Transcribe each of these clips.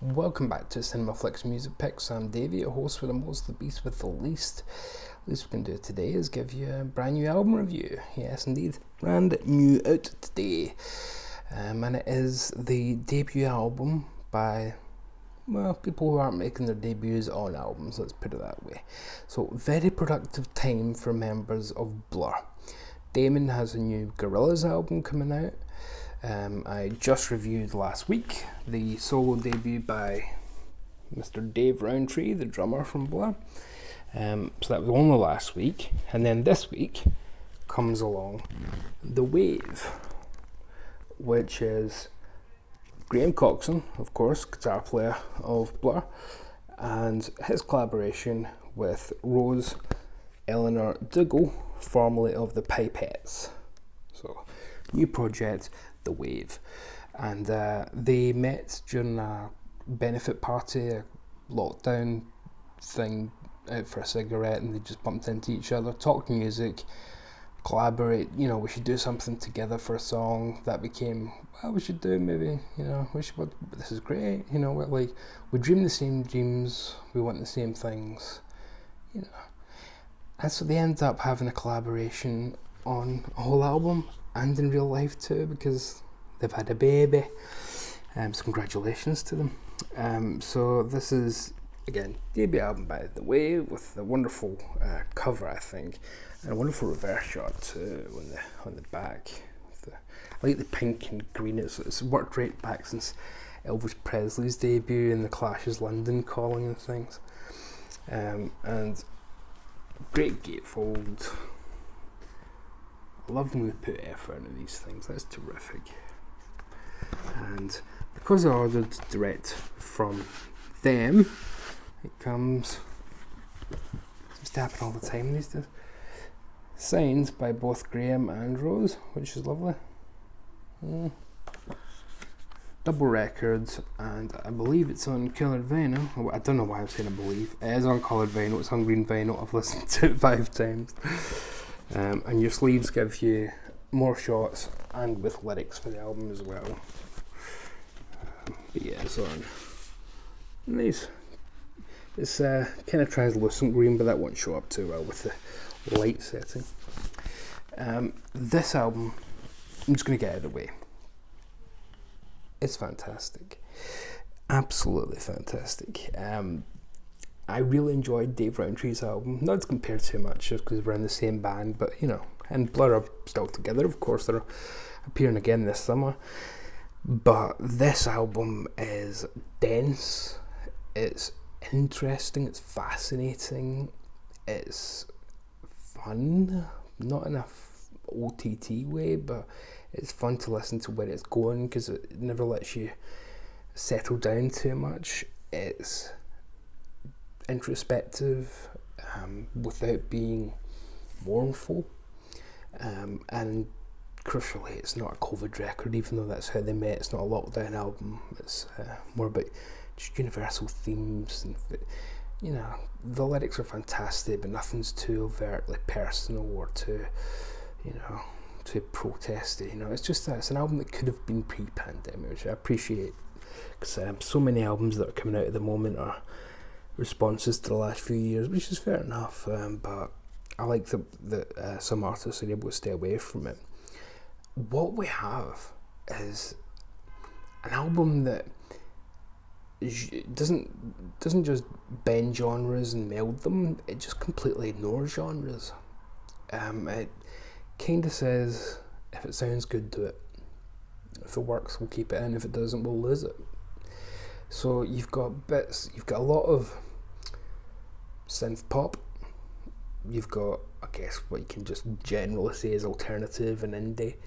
Welcome back to Cinema Flicks Music Picks. I'm Davey, your host with the most, the beast with the least. Least we can do today is give you a brand new album review. Yes, indeed, brand new out today. And it is the debut album by, well, people who aren't making their debuts on albums, let's put it that way. So, very productive time for members of Blur. Damon has a new Gorillaz album coming out. I just reviewed last week the solo debut by Mr. Dave Rowntree, the drummer from Blur. So that was only last week. And then this week comes along the Waeve, which is Graham Coxon, of course, guitar player of Blur, and his collaboration with Rose Elinor Dougall, formerly of the Pipettes. So, new project, the Waeve, and they met during a benefit party, a lockdown thing, out for a cigarette, and they just bumped into each other, talked music, collaborate. We should do something together for a song. That became, well, we should do maybe, this is great. We dream the same dreams, we want the same things, and so they end up having a collaboration on a whole album and in real life too, because they've had a baby. So congratulations to them. So this is, again, debut album by The Waeve, with a wonderful cover, I think, and a wonderful reverse shot too on the back. I like the pink and green. It's worked right back since Elvis Presley's debut in The Clash's London Calling and things. And great gatefold. I love when we put effort into these things. That's terrific. And because I ordered direct from them, it comes, seems to happen all the time these days, signed by both Graham and Rose, which is lovely. Double records, and I believe it's on coloured vinyl. I don't know why I'm saying I believe. It is on coloured vinyl, it's on green vinyl. I've listened to it 5 times. And your sleeves give you more shots and with lyrics for the album as well. But yeah, it's on nice. It's kind of translucent green, but that won't show up too well with the light setting. This album, I'm just going to get out of the way. It's fantastic. Absolutely fantastic. I really enjoyed Dave Rowntree's album. Not to compare too much, just because we're in the same band, but and Blur are still together, of course. They're appearing again this summer. But this album is dense, it's interesting, it's fascinating, it's fun, not in a OTT way, but it's fun to listen to where it's going, because it never lets you settle down too much. It's introspective without being mournful, and crucially, it's not a COVID record, even though that's how they met. It's not a lockdown album. It's more about just universal themes, and the lyrics are fantastic, but nothing's too overtly personal or too protesty. It's an album that could have been pre-pandemic, which I appreciate, because so many albums that are coming out at the moment are responses to the last few years, which is fair enough, but I like that some artists are able to stay away from it. What we have is an album that doesn't just bend genres and meld them, it just completely ignores genres. It kind of says, if it sounds good, do it. If it works, we'll keep it in. If it doesn't, we'll lose it. So you've got a lot of synth pop. You've got, I guess, what you can just generally say is alternative and indie.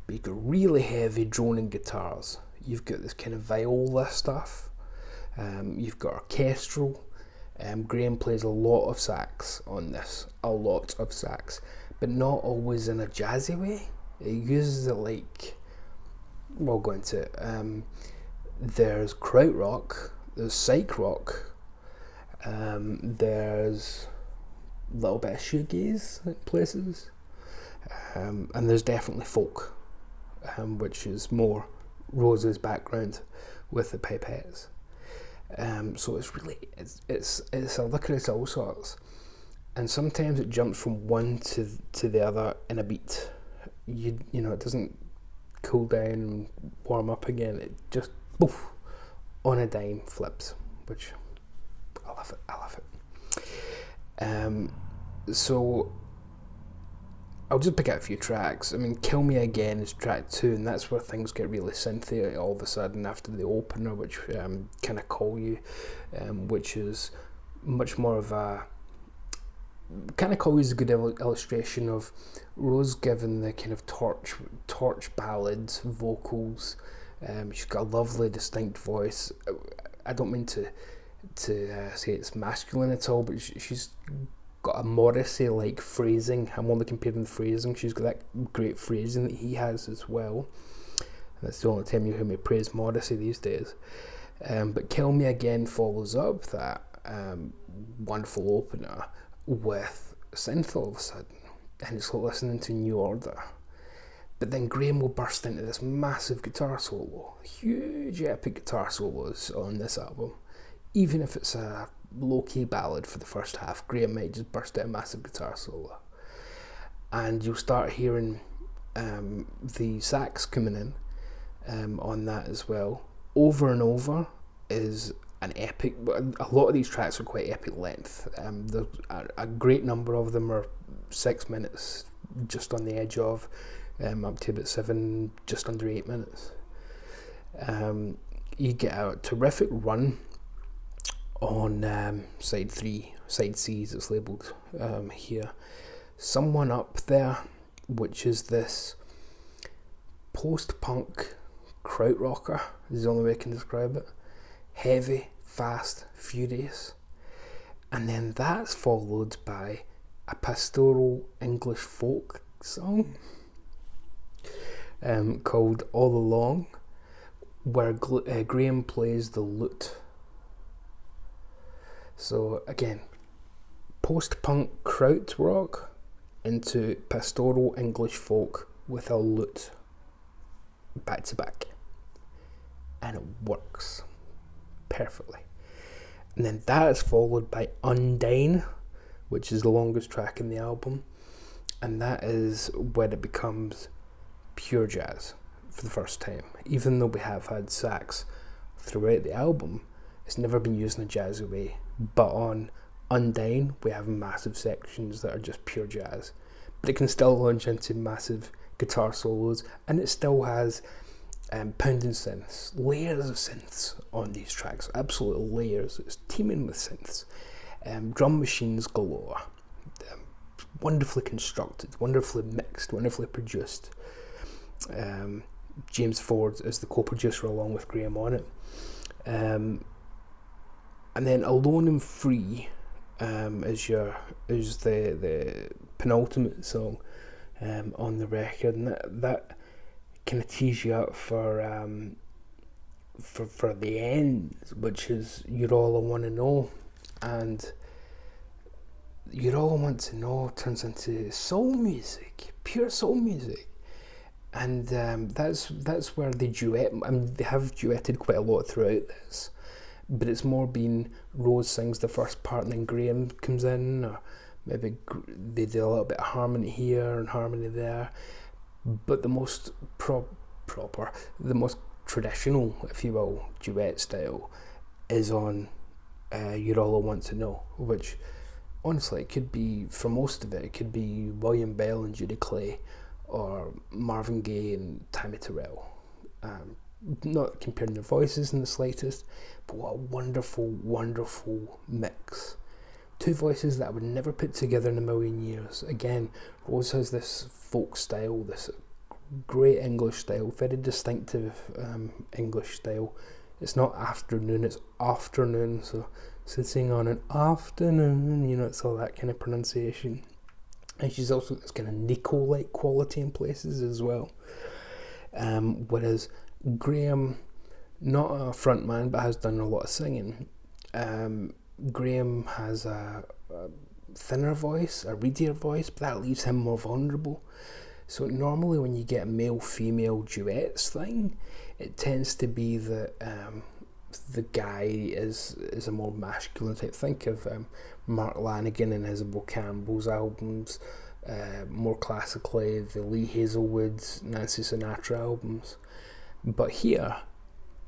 But you've got really heavy droning guitars. You've got this kind of viola stuff. You've got orchestral. Graham plays a lot of sax on this. A lot of sax. But not always in a jazzy way. He uses it like, we'll go into it. There's krautrock, there's psych rock, there's a little bit of shoegaze at places, and there's definitely folk, which is more Rose's background with the Pipettes. So it's a licorice all sorts, and sometimes it jumps from one to the other in a beat. You know, it doesn't cool down and warm up again. It just poof, on a dime flips, which I love it. So I'll just pick out a few tracks. I mean, Kill Me Again is track 2, and that's where things get really synthy all of a sudden after the opener, which kind of Call You, which is much more of a... Kind of Call You is a good illustration of Rose given the kind of torch ballads, vocals. She's got a lovely, distinct voice. I don't mean to say it's masculine at all, but she's got a Morrissey-like phrasing. I'm only comparing the phrasing. She's got that great phrasing that he has as well. That's the only time you hear me praise Morrissey these days. But Kill Me Again follows up that wonderful opener with synth all of a sudden, and it's like listening to New Order. But then Graham will burst into this massive guitar solo, huge epic guitar solos on this album. Even if it's a low-key ballad for the first half, Graham might just burst out a massive guitar solo. And you'll start hearing the sax coming in on that as well. Over and Over is an epic... A lot of these tracks are quite epic length. A great number of them are 6 minutes, just on the edge of, up to about 7, just under 8 minutes. You get a terrific run on side 3, side C as it's labelled here. Someone Up There, which is this post-punk krautrocker, is the only way I can describe it. Heavy, fast, furious. And then that's followed by a pastoral English folk song called All Along, where Graham plays the lute. So again, post-punk krautrock into pastoral English folk with a lute, back to back, and it works perfectly. And then that is followed by Undine, which is the longest track in the album, and that is when it becomes pure jazz for the first time. Even though we have had sax throughout the album, it's never been used in a jazzy way. But on Undine, we have massive sections that are just pure jazz. But it can still launch into massive guitar solos, and it still has pounding synths, layers of synths on these tracks, absolute layers. It's teeming with synths. Drum machines galore. Wonderfully constructed, wonderfully mixed, wonderfully produced. James Ford is the co-producer along with Graham on it. And then Alone and Free is the penultimate song on the record, and that kind of tees you up for the end, which is You're All I Want to Know. And You're All I Want to Know turns into soul music, pure soul music. And that's where the duet, I mean, they have duetted quite a lot throughout this, but it's more been Rose sings the first part and then Graham comes in, or maybe they do a little bit of harmony here and harmony there. But the most proper, the most traditional, if you will, duet style is on You're All I Want to Know, which honestly it could be, for most of it, it could be William Bell and Judy Clay, or Marvin Gaye and Tammy Terrell. Not comparing their voices in the slightest, but what a wonderful, wonderful mix. Two voices that I would never put together in a million years. Again, Rose has this folk style, this great English style, very distinctive English style. It's not afternoon, it's afternoon, so sitting on an afternoon, you know, it's all that kind of pronunciation. And she's also got this kind of Nico-like quality in places as well. Whereas Graham, not a front man, but has done a lot of singing. Graham has a thinner voice, a reedier voice, but that leaves him more vulnerable. So normally when you get a male-female duets thing, it tends to be that the guy is a more masculine type. Think of Mark Lanigan and Isabel Campbell's albums, more classically the Lee Hazelwood, Nancy Sinatra albums. But here,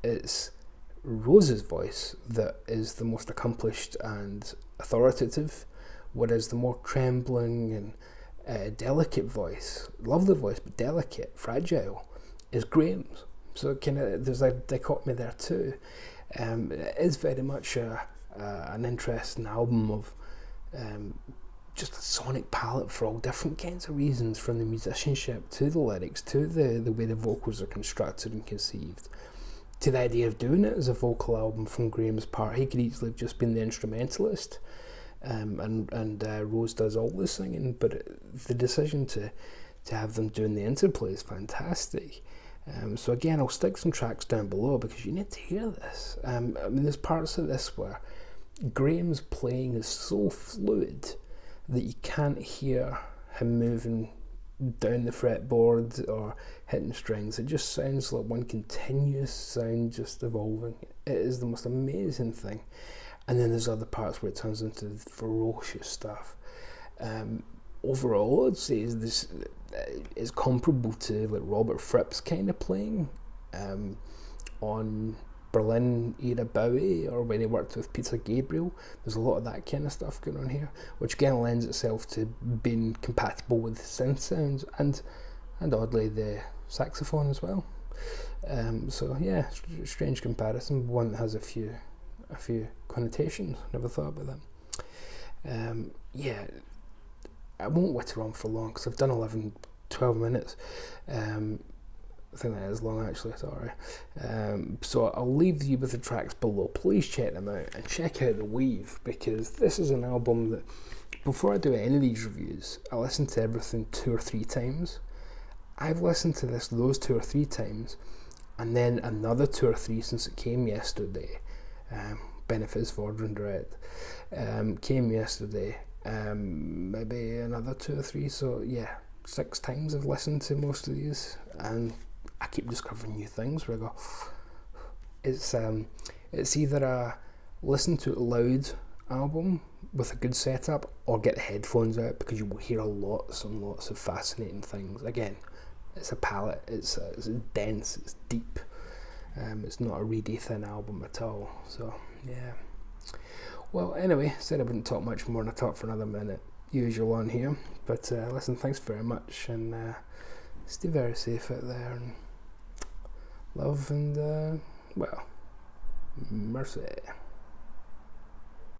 it's Rose's voice that is the most accomplished and authoritative, whereas the more trembling and delicate voice, lovely voice but delicate, fragile, is Graham's. So there's a dichotomy there too. It is very much an interesting album of just a sonic palette for all different kinds of reasons, from the musicianship to the lyrics to the way the vocals are constructed and conceived, to the idea of doing it as a vocal album from Graham's part. He could easily have just been the instrumentalist, and Rose does all the singing, but the decision to have them doing the interplay is fantastic. So again, I'll stick some tracks down below because you need to hear this. I mean, there's parts of this where Graham's playing is so fluid that you can't hear him moving down the fretboard or hitting strings. It just sounds like one continuous sound just evolving. It is the most amazing thing. And then there's other parts where it turns into ferocious stuff. Overall, I'd say this is comparable to like Robert Fripp's kind of playing on Berlin era Bowie, or when he worked with Peter Gabriel. There's a lot of that kind of stuff going on here, which again lends itself to being compatible with synth sounds and oddly the saxophone as well. So yeah, strange comparison, but one that has a few connotations. Never thought about that. Yeah, I won't witter on for long because I've done 12 minutes. I think that is long actually, sorry. So I'll leave you with the tracks below. Please check them out and check out the Waeve, because this is an album that, before I do any of these reviews, I listen to everything 2 or 3 times. I've listened to those 2 or 3 times, and then another 2 or 3 since it came yesterday. Benefits for and Dread came yesterday. Maybe another 2 or 3. So yeah, 6 times I've listened to most of these, and I keep discovering new things where I go, it's either a listen to it loud album with a good setup, or get the headphones out, because you will hear lots and lots of fascinating things. Again, it's a palette, it's dense, it's deep. It's not a reedy thin album at all. So yeah. Well, anyway, said I wouldn't talk much more, and I talked for another minute, usual on here. But listen, thanks very much, and stay very safe out there, and love and, well, mercy.